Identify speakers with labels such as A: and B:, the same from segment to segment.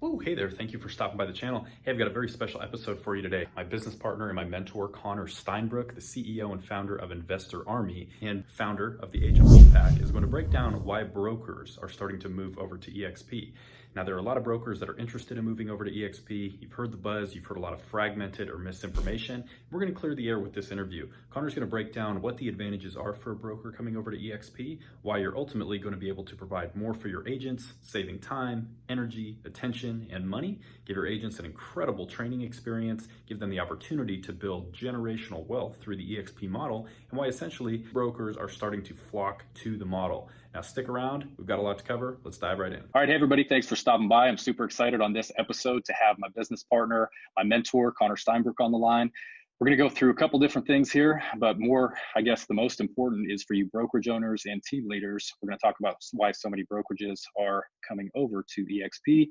A: Oh, hey there. Thank you for stopping by the channel. Hey, I've got a very special episode for you today. My business partner and my mentor, Connor Steinbrook, the CEO and founder of Investor Army and founder of the Agent Wolfpack, is going to break down why brokers are starting to move over to EXP. Now, there are a lot of brokers that are interested in moving over to EXP. You've heard the buzz, you've heard a lot of fragmented or misinformation. We're going to clear the air with this interview. Connor's going to break down what the advantages are for a broker coming over to EXP, why you're ultimately going to be able to provide more for your agents, saving time, energy, attention, and money, give your agents an incredible training experience, give them the opportunity to build generational wealth through the EXP model, and why essentially brokers are starting to flock to the model. Now stick around, we've got a lot to cover. Let's dive right in.
B: All right, hey everybody, thanks for stopping by. I'm super excited on this episode to have my business partner, my mentor, Connor Steinbrook on the line. We're going to go through a couple different things here, but more, I guess the most important is for you brokerage owners and team leaders. We're going to talk about why so many brokerages are coming over to EXP,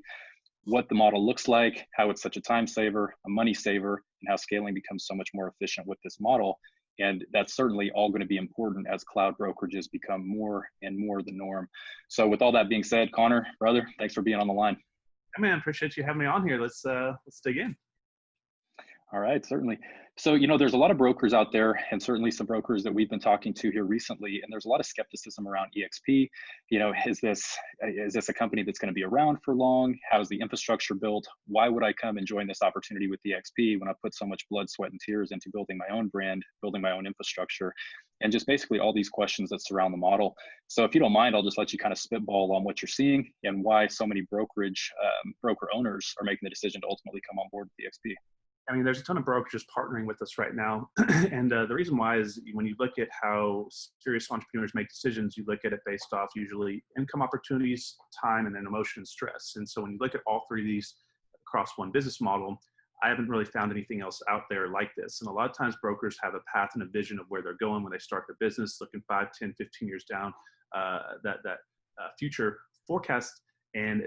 B: what the model looks like, how it's such a time saver, a money saver, and how scaling becomes so much more efficient with this model. And that's certainly all going to be important as cloud brokerages become more and more the norm. So with all that being said, Connor, brother, thanks for being on the line.
C: Hey man, appreciate you having me on here. Let's dig in.
B: All right, certainly. So, there's a lot of brokers out there and certainly some brokers that we've been talking to here recently, and there's a lot of skepticism around EXP. Is this a company that's going to be around for long? How's the infrastructure built? Why would I come and join this opportunity with EXP when I put so much blood, sweat, and tears into building my own brand, building my own infrastructure, and just basically all these questions that surround the model. So if you don't mind, I'll just let you kind of spitball on what you're seeing and why so many broker owners are making the decision to ultimately come on board with EXP.
C: I mean, there's a ton of brokerages partnering with us right now. And the reason why is when you look at how serious entrepreneurs make decisions, you look at it based off usually income opportunities, time, and then emotion and stress. And so when you look at all three of these across one business model, I haven't really found anything else out there like this. And a lot of times brokers have a path and a vision of where they're going when they start their business, looking 5, 10, 15 years down that future forecast. And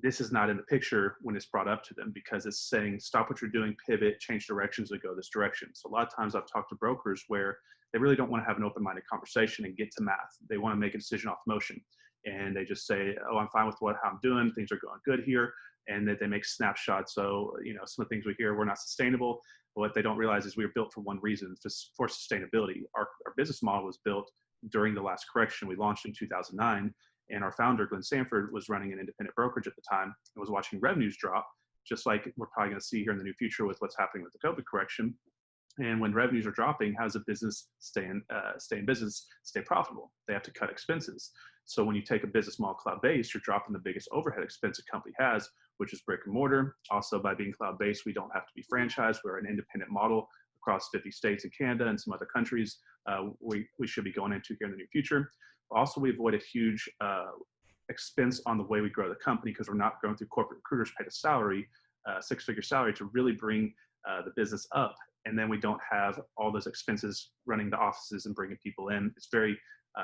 C: this is not in the picture when it's brought up to them because it's saying, stop what you're doing, pivot, change directions, and go this direction. So a lot of times I've talked to brokers where they really don't want to have an open-minded conversation and get to math. They want to make a decision off emotion. And they just say, oh, I'm fine with how I'm doing. Things are going good here. And that they make snapshots. So, some of the things we hear, we're not sustainable. But what they don't realize is we were built for one reason, for sustainability. Our business model was built during the last correction. We launched in 2009. And our founder, Glenn Sanford, was running an independent brokerage at the time and was watching revenues drop, just like we're probably going to see here in the near future with what's happening with the COVID correction. And when revenues are dropping, how does a business stay in business, stay profitable? They have to cut expenses. So when you take a business model cloud-based, you're dropping the biggest overhead expense a company has, which is brick and mortar. Also, by being cloud-based, we don't have to be franchised. We're an independent model across 50 states and Canada and some other countries we should be going into here in the near future. Also, we avoid a huge expense on the way we grow the company because we're not going through corporate recruiters paid a salary, six-figure salary to really bring the business up. And then we don't have all those expenses running the offices and bringing people in. It's very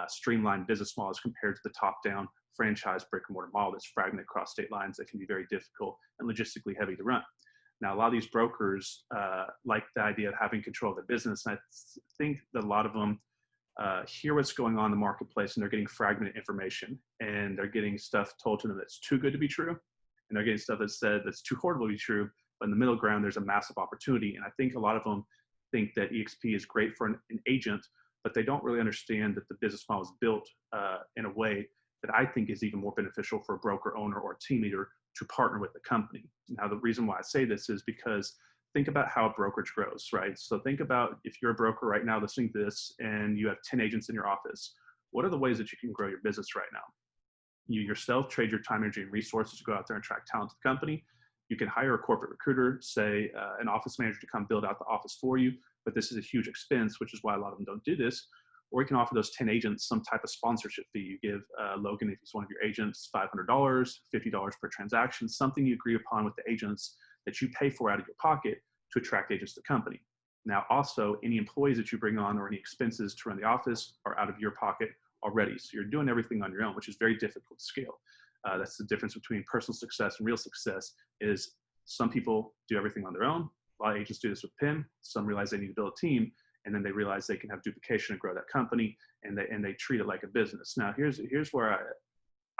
C: streamlined business models compared to the top-down franchise brick and mortar model that's fragmented across state lines that can be very difficult and logistically heavy to run. Now, a lot of these brokers like the idea of having control of the business. And I think that a lot of them hear what's going on in the marketplace and they're getting fragmented information and they're getting stuff told to them that's too good to be true. And they're getting stuff that's said that's too horrible to be true. But in the middle ground, there's a massive opportunity. And I think a lot of them think that EXP is great for an agent, but they don't really understand that the business model is built in a way that I think is even more beneficial for a broker owner or a team leader to partner with the company. Now, the reason why I say this is because think about how a brokerage grows, right? So think about if you're a broker right now listening to this and you have 10 agents in your office, what are the ways that you can grow your business right now? You yourself trade your time, energy, and resources to go out there and attract talent to the company. You can hire a corporate recruiter, say an office manager to come build out the office for you, but this is a huge expense, which is why a lot of them don't do this. Or you can offer those 10 agents some type of sponsorship fee. You give Logan, if he's one of your agents, $500, $50 per transaction, something you agree upon with the agents that you pay for out of your pocket to attract agents to the company. Now, also, any employees that you bring on or any expenses to run the office are out of your pocket already. So you're doing everything on your own, which is very difficult to scale. That's the difference between personal success and real success is some people do everything on their own. A lot of agents do this with PIM. Some realize they need to build a team, and then they realize they can have duplication and grow that company, and they treat it like a business. Now, here's where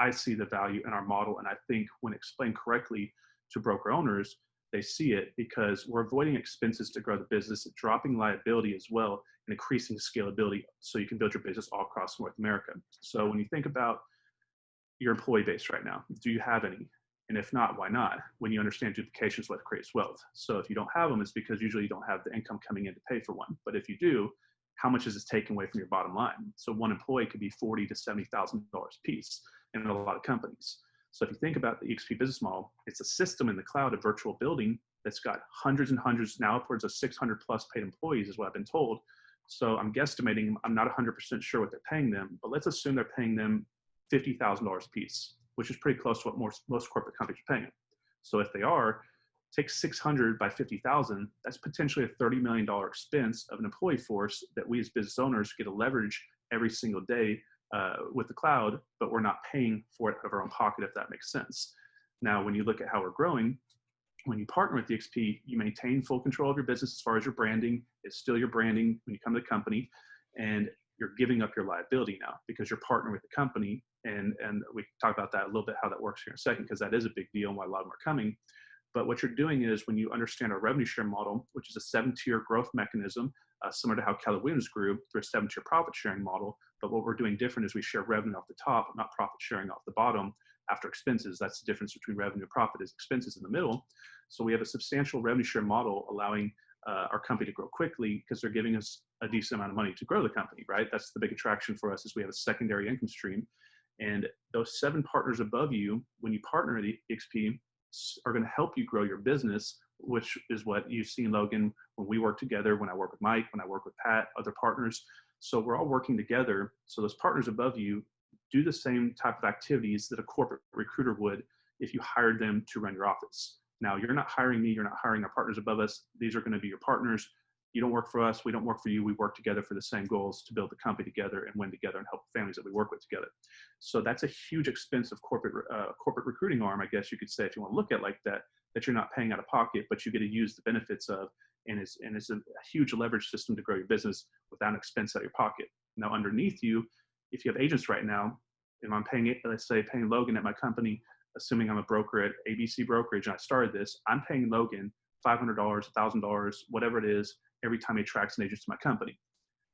C: I see the value in our model, and I think when explained correctly, to broker owners, they see it because we're avoiding expenses to grow the business, dropping liability as well, and increasing scalability so you can build your business all across North America. So when you think about your employee base right now, do you have any? And if not, why not? When you understand duplication is what creates wealth. So if you don't have them, it's because usually you don't have the income coming in to pay for one. But if you do, how much is this taken away from your bottom line? So one employee could be $40,000 to $70,000 a piece in a lot of companies. So if you think about the EXP business model, it's a system in the cloud, a virtual building that's got hundreds and hundreds, now upwards of 600 plus paid employees is what I've been told. So I'm guesstimating, I'm not 100% sure what they're paying them, but let's assume they're paying them $50,000 a piece, which is pretty close to what most corporate companies are paying them. So if they are, take 600 by 50,000, that's potentially a $30 million expense of an employee force that we as business owners get to leverage every single day with the cloud, but we're not paying for it out of our own pocket, if that makes sense. Now, when you look at how we're growing, when you partner with EXP, you maintain full control of your business as far as your branding. It's still your branding when you come to the company, and you're giving up your liability now because you're partnering with the company. And we can talk about that a little bit, how that works here in a second, because that is a big deal and why a lot of them are coming. But what you're doing is when you understand our revenue share model, which is a 7-tier growth mechanism, similar to how Keller Williams grew through a 7-tier profit sharing model. But what we're doing different is we share revenue off the top, not profit sharing off the bottom after expenses. That's the difference between revenue and profit, is expenses in the middle. So we have a substantial revenue share model allowing our company to grow quickly because they're giving us a decent amount of money to grow the company, right? That's the big attraction for us, is we have a secondary income stream. And those 7 partners above you, when you partner at EXP, are going to help you grow your business, which is what you see in Logan when we work together, when I work with Mike, when I work with Pat, other partners. So we're all working together. So those partners above you do the same type of activities that a corporate recruiter would if you hired them to run your office. Now, you're not hiring me, you're not hiring our partners above us. These are going to be your partners. You don't work for us, we don't work for you. We work together for the same goals, to build the company together and win together and help families that we work with together. So that's a huge expense of corporate recruiting arm, I guess you could say, if you want to look at it like that, that you're not paying out of pocket, but you get to use the benefits of, and it's a huge leverage system to grow your business without an expense out of your pocket. Now, underneath you, if you have agents right now, and I'm paying, let's say, paying Logan at my company, assuming I'm a broker at ABC Brokerage and I started this, I'm paying Logan $500, $1,000, whatever it is, every time he attracts an agent to my company.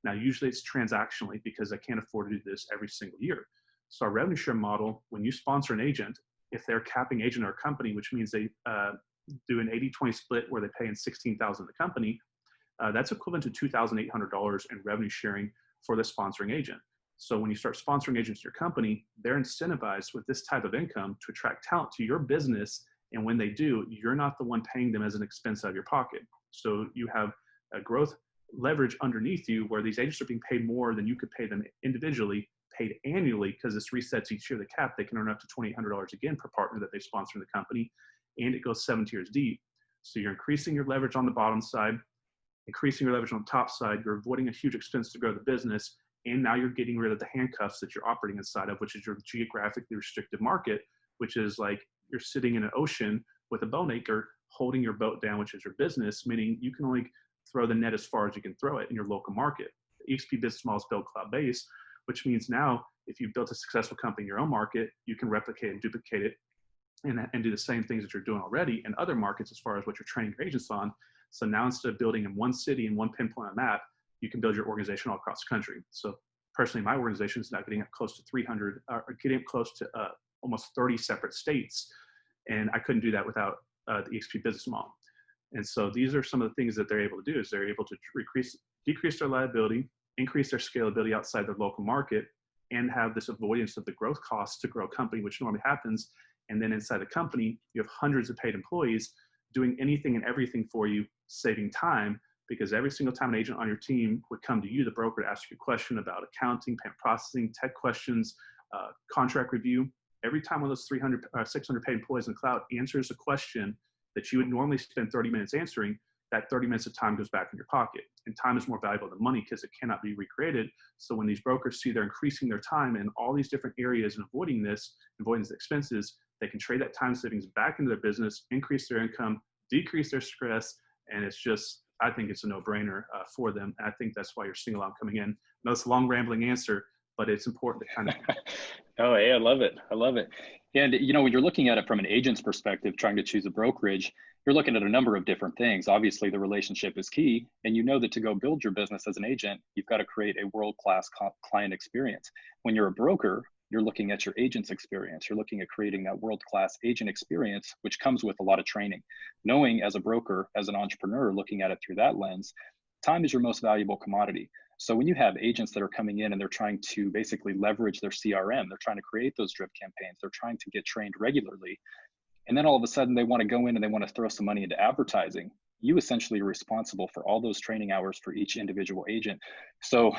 C: Now, usually it's transactionally because I can't afford to do this every single year. So our revenue share model, when you sponsor an agent, if they're capping agent or company, which means they do an 80-20 split where they pay in $16,000 the company, that's equivalent to $2,800 in revenue sharing for the sponsoring agent. So when you start sponsoring agents to your company, they're incentivized with this type of income to attract talent to your business. And when they do, you're not the one paying them as an expense out of your pocket. So you have a growth leverage underneath you where these agents are being paid more than you could pay them individually, paid annually, because this resets each year the cap. They can earn up to $2,800 again per partner that they sponsor in the company, and it goes 7 tiers deep. So you're increasing your leverage on the bottom side, increasing your leverage on the top side. You're avoiding a huge expense to grow the business, and now you're getting rid of the handcuffs that you're operating inside of, which is your geographically restricted market, which is like you're sitting in an ocean with a boat anchor holding your boat down, which is your business, meaning you can only throw the net as far as you can throw it in your local market. The EXP business model is built cloud-based, which means now if you've built a successful company in your own market, you can replicate and duplicate it and do the same things that you're doing already in other markets as far as what you're training your agents on. So now instead of building in one city and one pinpoint on a map, you can build your organization all across the country. So personally, my organization is now getting up close to 300, or getting up close to almost 30 separate states. And I couldn't do that without the EXP business model. And so these are some of the things that they're able to do, is they're able to decrease their liability, increase their scalability outside their local market, and have this avoidance of the growth costs to grow a company, which normally happens. And then inside the company, you have hundreds of paid employees doing anything and everything for you, saving time, because every single time an agent on your team would come to you, the broker, to ask you a question about accounting, payment processing, tech questions, contract review. Every time one of those 300, 600 paid employees in the cloud answers a question that you would normally spend 30 minutes answering, that 30 minutes of time goes back in your pocket. And time is more valuable than money because it cannot be recreated. So when these brokers see they're increasing their time in all these different areas and avoiding the expenses, they can trade that time savings back into their business, increase their income, decrease their stress. And it's just, I think it's a no-brainer for them. And I think that's why you're seeing a lot coming in. I know it's a long, rambling answer, but it's important to kind of.
B: Oh, hey, I love it. I love it. And, when you're looking at it from an agent's perspective, trying to choose a brokerage, you're looking at a number of different things. Obviously, the relationship is key. And you know that to go build your business as an agent, you've got to create a world-class client experience. When you're a broker, you're looking at your agent's experience. You're looking at creating that world-class agent experience, which comes with a lot of training. Knowing as a broker, as an entrepreneur, looking at it through that lens, time is your most valuable commodity. So when you have agents that are coming in and they're trying to basically leverage their CRM, they're trying to create those drip campaigns, they're trying to get trained regularly, and then all of a sudden they want to go in and they want to throw some money into advertising, you essentially are responsible for all those training hours for each individual agent. So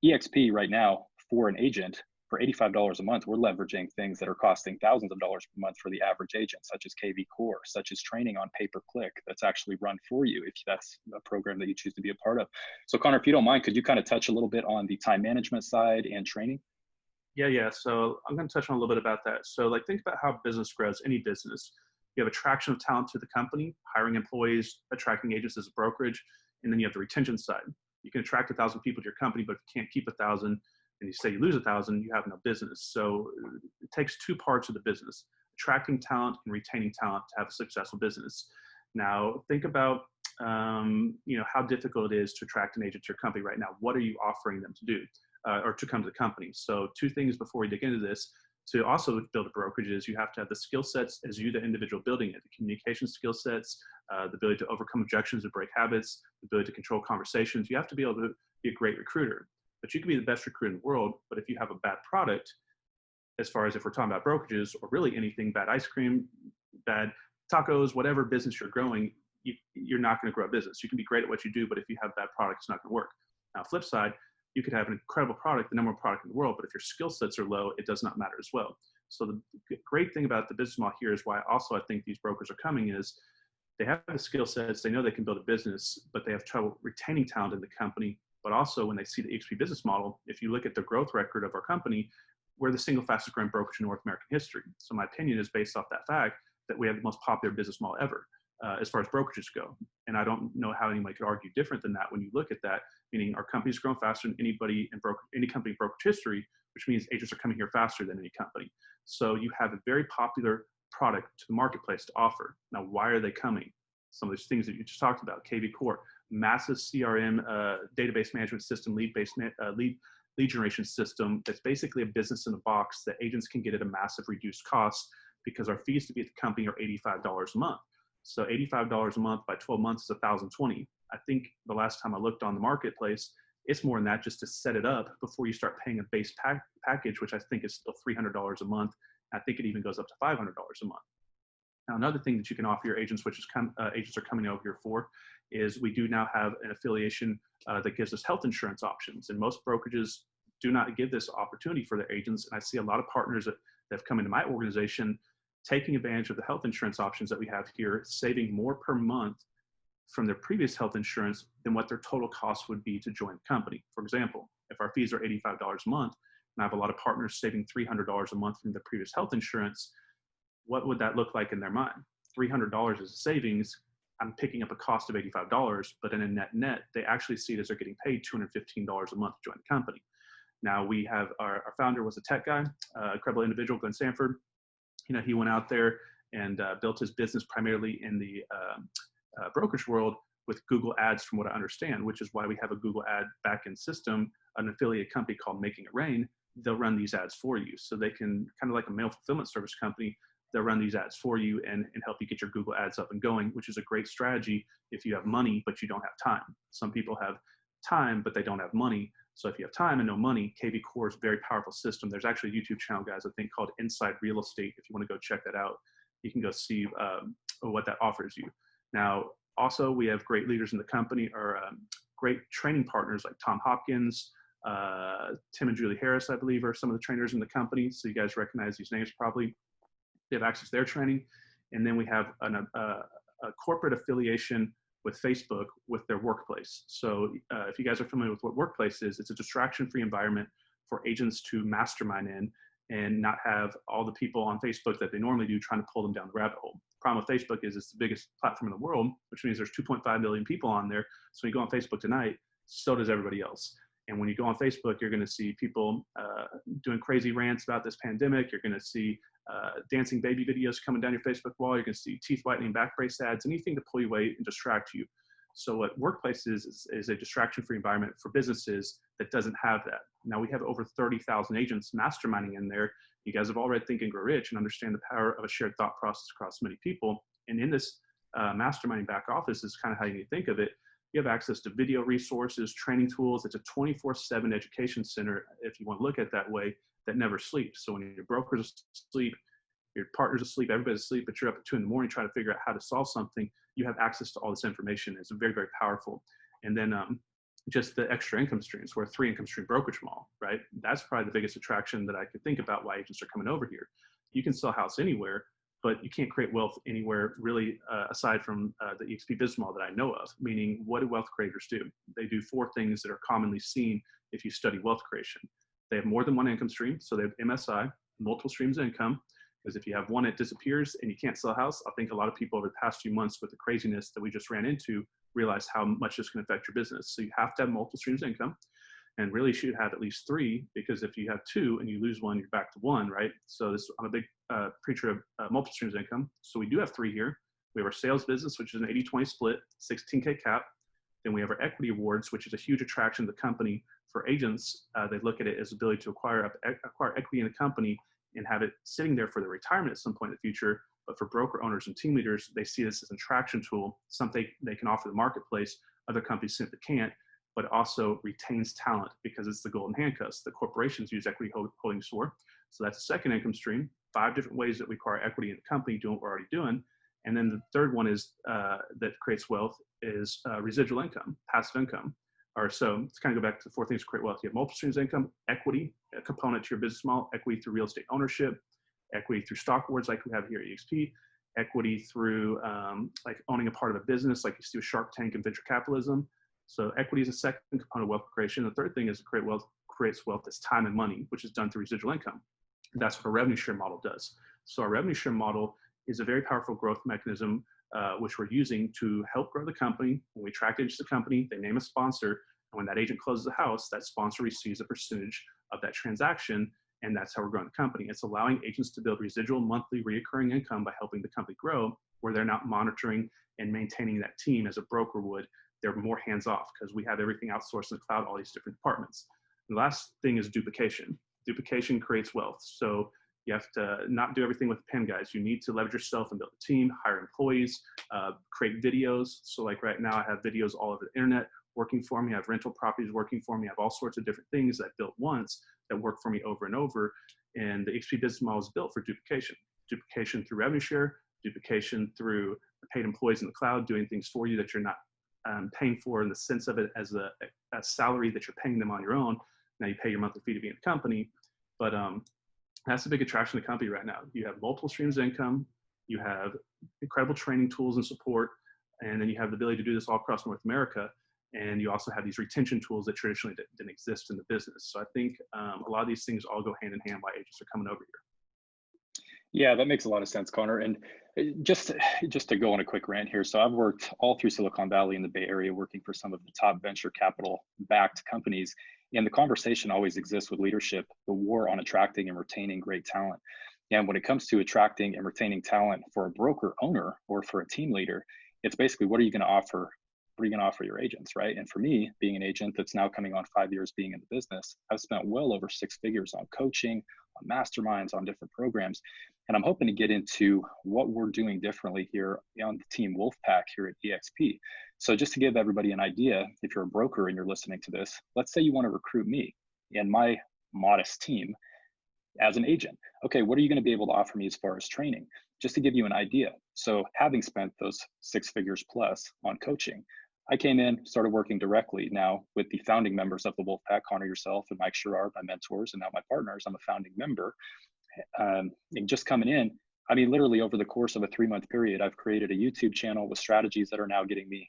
B: EXP right now, for an agent, for $85 a month, we're leveraging things that are costing thousands of dollars per month for the average agent, such as KV Core, such as training on pay-per-click that's actually run for you if that's a program that you choose to be a part of. So Connor, if you don't mind, could you kind of touch a little bit on the time management side and training?
C: Yeah. So I'm going to touch on a little bit about that. So like, think about how business grows, any business. You have attraction of talent to the company, hiring employees, attracting agents as a brokerage, and then you have the retention side. You can attract 1,000 people to your company, but if you can't keep 1,000, and you say you lose 1,000, you have no business. So it takes two parts of the business: attracting talent and retaining talent to have a successful business. Now, think about how difficult it is to attract an agent to your company right now. What are you offering them to do or to come to the company? So two things before we dig into this. To also build a brokerage is you have to have the skill sets as you, the individual building it, the communication skill sets, the ability to overcome objections and break habits, the ability to control conversations. You have to be able to be a great recruiter. But you can be the best recruiter in the world, but if you have a bad product, as far as if we're talking about brokerages or really anything, bad ice cream, bad tacos, whatever business you're growing, you're not going to grow a business. You can be great at what you do, but if you have bad product, it's not going to work. Now, flip side, you could have an incredible product, the number one product in the world, but if your skill sets are low, it does not matter as well. So the great thing about the business model here is why also I think these brokers are coming is they have the skill sets, they know they can build a business, but they have trouble retaining talent in the company. But also when they see the EXP business model, if you look at the growth record of our company, we're the single fastest growing brokerage in North American history. So my opinion is based off that fact that we have the most popular business model ever as far as brokerages go. And I don't know how anybody could argue different than that when you look at that, meaning our company's grown faster than any company in brokerage history, which means agents are coming here faster than any company. So you have a very popular product to the marketplace to offer. Now, why are they coming? Some of those things that you just talked about, KV Core, massive CRM database management system, lead generation system. That's basically a business in a box that agents can get at a massive reduced cost because our fees to be at the company are $85 a month. So $85 a month by 12 months is $1,020. I think the last time I looked on the marketplace, it's more than that just to set it up before you start paying a base package, which I think is still $300 a month. I think it even goes up to $500 a month. Now, another thing that you can offer your agents, which is agents are coming over here for, is we do now have an affiliation that gives us health insurance options. And most brokerages do not give this opportunity for their agents. And I see a lot of partners that have come into my organization taking advantage of the health insurance options that we have here, saving more per month from their previous health insurance than what their total cost would be to join the company. For example, if our fees are $85 a month, and I have a lot of partners saving $300 a month from their previous health insurance, what would that look like in their mind? $300 is a savings. I'm picking up a cost of $85, but in a net, they actually see it as they're getting paid $215 a month to join the company. Now we have our founder was a tech guy, incredible individual, Glenn Sanford. He went out there and built his business primarily in the brokerage world with Google Ads, from what I understand, which is why we have a Google ad backend system, an affiliate company called Making It Rain. They'll run these ads for you. So they can, kind of like a mail fulfillment service company, they'll run these ads for you and help you get your Google ads up and going, which is a great strategy if you have money, but you don't have time. Some people have time, but they don't have money. So if you have time and no money, KV Core is a very powerful system. There's actually a YouTube channel, guys, I think called Inside Real Estate. If you want to go check that out, you can go see what that offers you. Now, also, we have great leaders in the company, or great training partners like Tom Hopkins, Tim and Julie Harris, I believe, are some of the trainers in the company. So you guys recognize these names probably. They have access to their training. And then we have a corporate affiliation with Facebook with their workplace. So if you guys are familiar with what workplace is, it's a distraction-free environment for agents to mastermind in and not have all the people on Facebook that they normally do trying to pull them down the rabbit hole. The problem with Facebook is it's the biggest platform in the world, which means there's 2.5 million people on there. So when you go on Facebook tonight, so does everybody else. And when you go on Facebook, you're going to see people doing crazy rants about this pandemic. You're going to see dancing baby videos coming down your Facebook wall. You're going to see teeth whitening back brace ads, anything to pull you away and distract you. So what workplace is a distraction-free environment for businesses that doesn't have that. Now we have over 30,000 agents masterminding in there. You guys have all read Think and Grow Rich and understand the power of a shared thought process across many people. And in this masterminding back office is kind of how you need to think of it. You have access to video resources, training tools. It's a 24/7 education center, if you want to look at it that way, that never sleeps. So when your broker's asleep, your partner's asleep, everybody's asleep, but you're up at 2 a.m. trying to figure out how to solve something, you have access to all this information. It's very, very powerful. And then just the extra income streams. We're a 3-income stream brokerage mall, right? That's probably the biggest attraction that I could think about why agents are coming over here. You can sell a house anywhere, but you can't create wealth anywhere really aside from the EXP business model that I know of, meaning what do wealth creators do? They do 4 things that are commonly seen if you study wealth creation. They have more than one income stream. So they have MSI, multiple streams of income, because if you have one, it disappears and you can't sell a house. I think a lot of people over the past few months with the craziness that we just ran into realize how much this can affect your business. So you have to have multiple streams of income. And really should have at least 3, because if you have 2 and you lose one, you're back to 1, right? So I'm a big preacher of multiple streams of income. So we do have 3 here. We have our sales business, which is an 80-20 split, $16K cap. Then we have our equity awards, which is a huge attraction to the company for agents. They look at it as ability to acquire equity in a company and have it sitting there for their retirement at some point in the future. But for broker owners and team leaders, they see this as an attraction tool, something they can offer the marketplace other companies simply can't, but also retains talent because it's the golden handcuffs. The corporations use equity holdings for. So that's a second income stream, 5 different ways that we acquire equity in a company doing what we're already doing. And then the third one is that creates wealth is residual income, passive income. So let's kind of go back to the 4 things to create wealth. You have multiple streams of income, equity, a component to your business model, equity through real estate ownership, equity through stock awards like we have here at EXP, equity through like owning a part of a business like you see with Shark Tank and venture capitalism. So equity is a second component of wealth creation. The third thing is to creates wealth that's time and money, which is done through residual income. That's what a revenue share model does. So our revenue share model is a very powerful growth mechanism, which we're using to help grow the company. When we attract agents to the company, they name a sponsor. And when that agent closes the house, that sponsor receives a percentage of that transaction. And that's how we're growing the company. It's allowing agents to build residual monthly recurring income by helping the company grow, where they're not monitoring and maintaining that team as a broker would. They're more hands off because we have everything outsourced in the cloud, all these different departments. The last thing is duplication. Duplication creates wealth. So you have to not do everything with the pen, guys. You need to leverage yourself and build a team, hire employees, create videos. So like right now I have videos all over the internet working for me. I have rental properties working for me. I have all sorts of different things that I built once that work for me over and over. And the EXP business model is built for duplication. Duplication through revenue share, duplication through paid employees in the cloud doing things for you that you're not paying for in the sense of it as a salary that you're paying them on your own. Now you pay your monthly fee to be in the company. But that's a big attraction to the company right now. You have multiple streams of income. You have incredible training tools and support. And then you have the ability to do this all across North America. And you also have these retention tools that traditionally didn't exist in the business. So I think a lot of these things all go hand in hand why agents are coming over here.
B: Yeah, that makes a lot of sense, Connor. And just to go on a quick rant here. So I've worked all through Silicon Valley in the Bay Area, working for some of the top venture capital backed companies. And the conversation always exists with leadership, the war on attracting and retaining great talent. And when it comes to attracting and retaining talent for a broker owner or for a team leader, it's basically, what are you going to offer? What are you going to offer your agents, right? And for me, being an agent that's now coming on 5 years being in the business, I've spent well over 6 figures on coaching, on masterminds, on different programs. And I'm hoping to get into what we're doing differently here on the team Wolfpack here at EXP. So just to give everybody an idea, if you're a broker and you're listening to this, let's say you want to recruit me and my modest team as an agent. Okay, what are you going to be able to offer me as far as training? Just to give you an idea. So having spent those 6 figures plus on coaching, I came in, started working directly now with the founding members of the Wolfpack, Connor, yourself, and Mike Sherrard, my mentors, and now my partners. I'm a founding member. And just coming in, I mean, literally over the course of a 3-month period, I've created a YouTube channel with strategies that are now getting me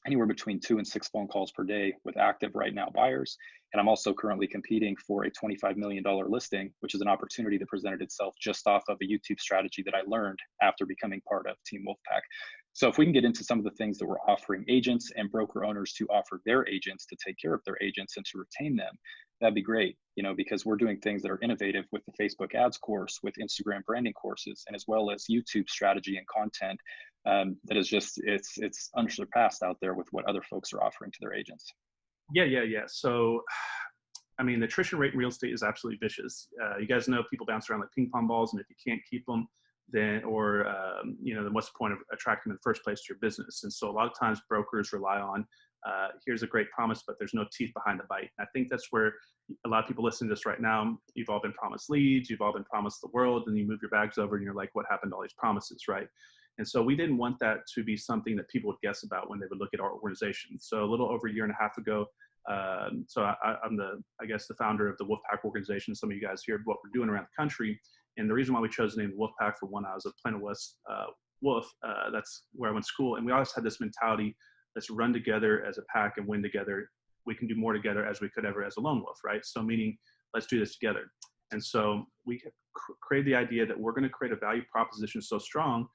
B: anywhere between 2 and 6 phone calls per day with active right now buyers. And I'm also currently competing for a $25 million listing, which is an opportunity that presented itself just off of a YouTube strategy that I learned after becoming part of Team Wolfpack. So if we can get into some of the things that we're offering agents and broker owners to offer their agents to take care of their agents and to retain them, that'd be great, because we're doing things that are innovative with the Facebook ads course, with Instagram branding courses, and as well as YouTube strategy and content that is just, it's unsurpassed out there with what other folks are offering to their agents.
C: Yeah. So, I mean, the attrition rate in real estate is absolutely vicious. You guys know people bounce around like ping pong balls, and if you can't keep them, then what's the point of attracting them in the first place to your business? And so a lot of times brokers rely on, here's a great promise, but there's no teeth behind the bite. And I think that's where a lot of people listening to this right now, you've all been promised leads, you've all been promised the world, and you move your bags over and you're like, what happened to all these promises, right? And so we didn't want that to be something that people would guess about when they would look at our organization. So a little over a year and a half ago, I'm the founder of the Wolfpack organization. Some of you guys hear what we're doing around the country. And the reason why we chose the name Wolfpack, for one, I was a Plano West Wolf. That's where I went to school. And we always had this mentality, let's run together as a pack and win together. We can do more together as we could ever as a lone wolf, right? So meaning, let's do this together. And so we created the idea that we're going to create a value proposition so strong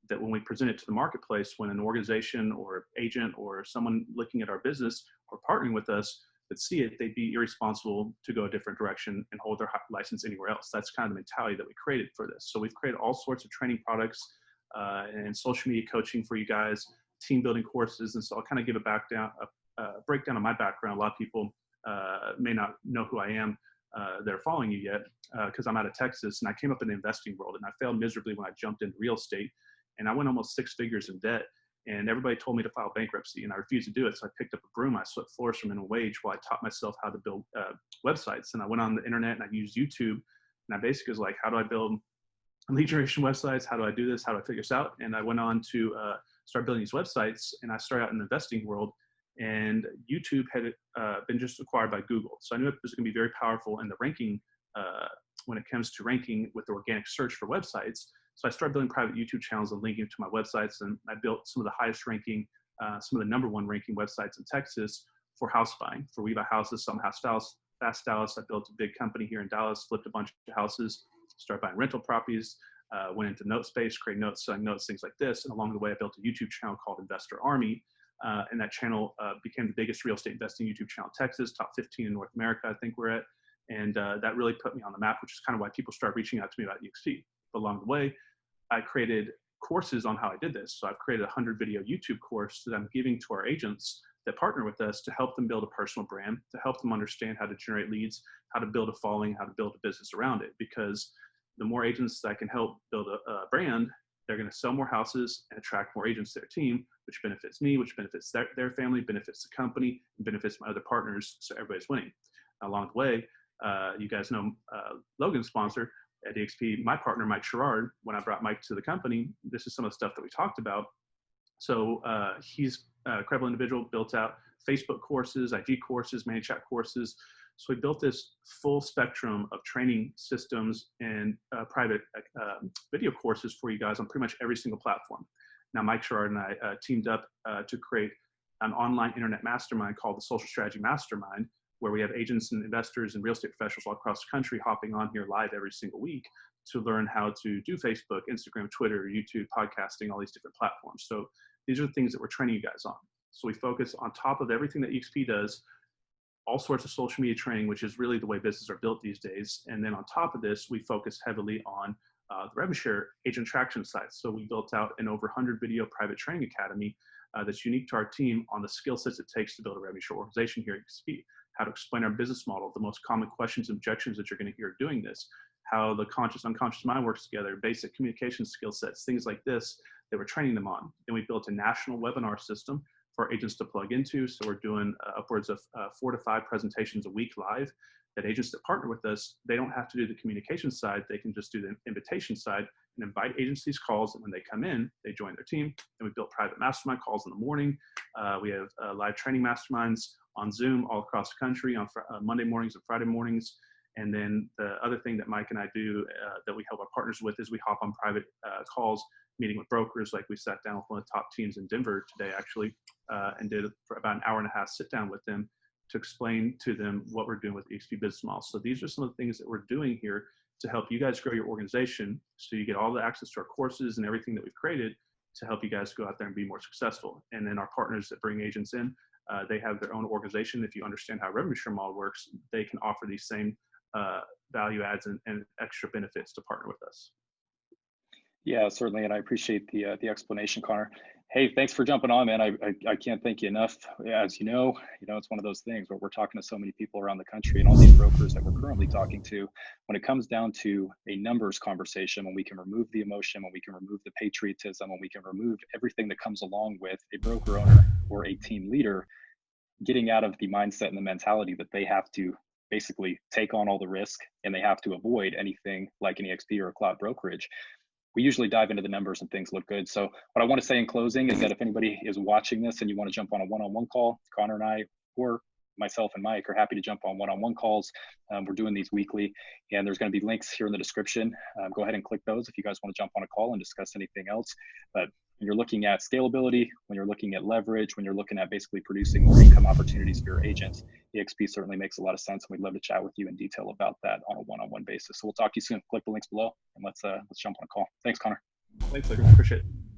C: that when we present it to the marketplace, when an organization or agent or someone looking at our business or partnering with us would see it, they'd be irresponsible to go a different direction and hold their license anywhere else. That's kind of the mentality that we created for this. So we've created all sorts of training products and social media coaching for you guys, team building courses. And so I'll kind of give a breakdown of my background. A lot of people may not know who I am that are following you yet, because I'm out of Texas and I came up in the investing world, and I failed miserably when I jumped into real estate. And I went almost 6 figures in debt, and everybody told me to file bankruptcy, and I refused to do it. So I picked up a broom, I swept floors for minimum wage while I taught myself how to build websites. And I went on the internet and I used YouTube, and I basically was like, how do I build lead generation websites? How do I do this? How do I figure this out? And I went on to start building these websites, and I started out in the investing world, and YouTube had been just acquired by Google. So I knew it was going to be very powerful in the ranking when it comes to ranking with the organic search for websites. So I started building private YouTube channels and linking to my websites, and I built some of the highest ranking, some of the #1 ranking websites in Texas for house buying. For We Buy Houses, Some House Dallas, Fast Dallas. I built a big company here in Dallas, flipped a bunch of houses, started buying rental properties, went into note space, creating notes, selling notes, things like this. And along the way, I built a YouTube channel called Investor Army. And that channel became the biggest real estate investing YouTube channel in Texas, top 15 in North America, I think we're at. And that really put me on the map, which is kind of why people started reaching out to me about EXP. But along the way, I created courses on how I did this. So I've created a 100-video YouTube course that I'm giving to our agents that partner with us to help them build a personal brand, to help them understand how to generate leads, how to build a following, how to build a business around it. Because the more agents that I can help build a brand, they're going to sell more houses and attract more agents to their team, which benefits me, which benefits their family, benefits the company, and benefits my other partners. So everybody's winning. Along the way, you guys know Logan's sponsor at EXP, my partner, Mike Sherrard. When I brought Mike to the company, this is some of the stuff that we talked about. So he's a credible individual, built out Facebook courses, IG courses, ManyChat courses. So we built this full spectrum of training systems and private video courses for you guys on pretty much every single platform. Now, Mike Sherrard and I teamed up to create an online internet mastermind called the Social Strategy Mastermind, where we have agents and investors and real estate professionals all across the country hopping on here live every single week to learn how to do Facebook, Instagram, Twitter, YouTube, podcasting, all these different platforms. So these are the things that we're training you guys on. So we focus on top of everything that EXP does, all sorts of social media training, which is really the way businesses are built these days. And then on top of this, we focus heavily on the revenue share agent traction sites. So we built out an over 100 video private training academy that's unique to our team on the skill sets it takes to build a revenue share organization here at EXP. How to explain our business model, the most common questions and objections that you're going to hear doing this, how the conscious, unconscious mind works together, basic communication skill sets, things like this that we're training them on. Then we built a national webinar system for our agents to plug into. So we're doing upwards of 4 to 5 presentations a week live that agents that partner with us, they don't have to do the communication side. They can just do the invitation side and invite agents to these calls. And when they come in, they join their team. And we built private mastermind calls in the morning. We have live training masterminds on Zoom all across the country on Monday mornings and Friday mornings. And then the other thing that Mike and I do that we help our partners with is we hop on private calls meeting with brokers. Like we sat down with one of the top teams in Denver today, actually, and did for about an hour and a half sit down with them to explain to them what we're doing with the EXP business model. So these are some of the things that we're doing here to help you guys grow your organization, so you get all the access to our courses and everything that we've created to help you guys go out there and be more successful. And then our partners that bring agents in, they have their own organization. If you understand how revenue share model works, they can offer these same value adds and extra benefits to partner with us.
B: Yeah, certainly, and I appreciate the explanation, Connor. Hey, thanks for jumping on, man. I can't thank you enough. As you know, it's one of those things where we're talking to so many people around the country and all these brokers that we're currently talking to. When it comes down to a numbers conversation, when we can remove the emotion, when we can remove the patriotism, when we can remove everything that comes along with a broker owner or a team leader, getting out of the mindset and the mentality that they have to basically take on all the risk and they have to avoid anything like an EXP or a cloud brokerage, we usually dive into the numbers and things look good. So what I want to say in closing is that if anybody is watching this and you want to jump on a one-on-one call, Connor and I, or myself and Mike are happy to jump on one-on-one calls. We're doing these weekly, and there's going to be links here in the description. Go ahead and click those if you guys want to jump on a call and discuss anything else. But when you're looking at scalability, when you're looking at leverage, when you're looking at basically producing more income opportunities for your agents, EXP certainly makes a lot of sense. And we'd love to chat with you in detail about that on a one-on-one basis. So we'll talk to you soon. Click the links below and let's jump on a call. Thanks, Connor.
C: Thanks, Logan. Appreciate it.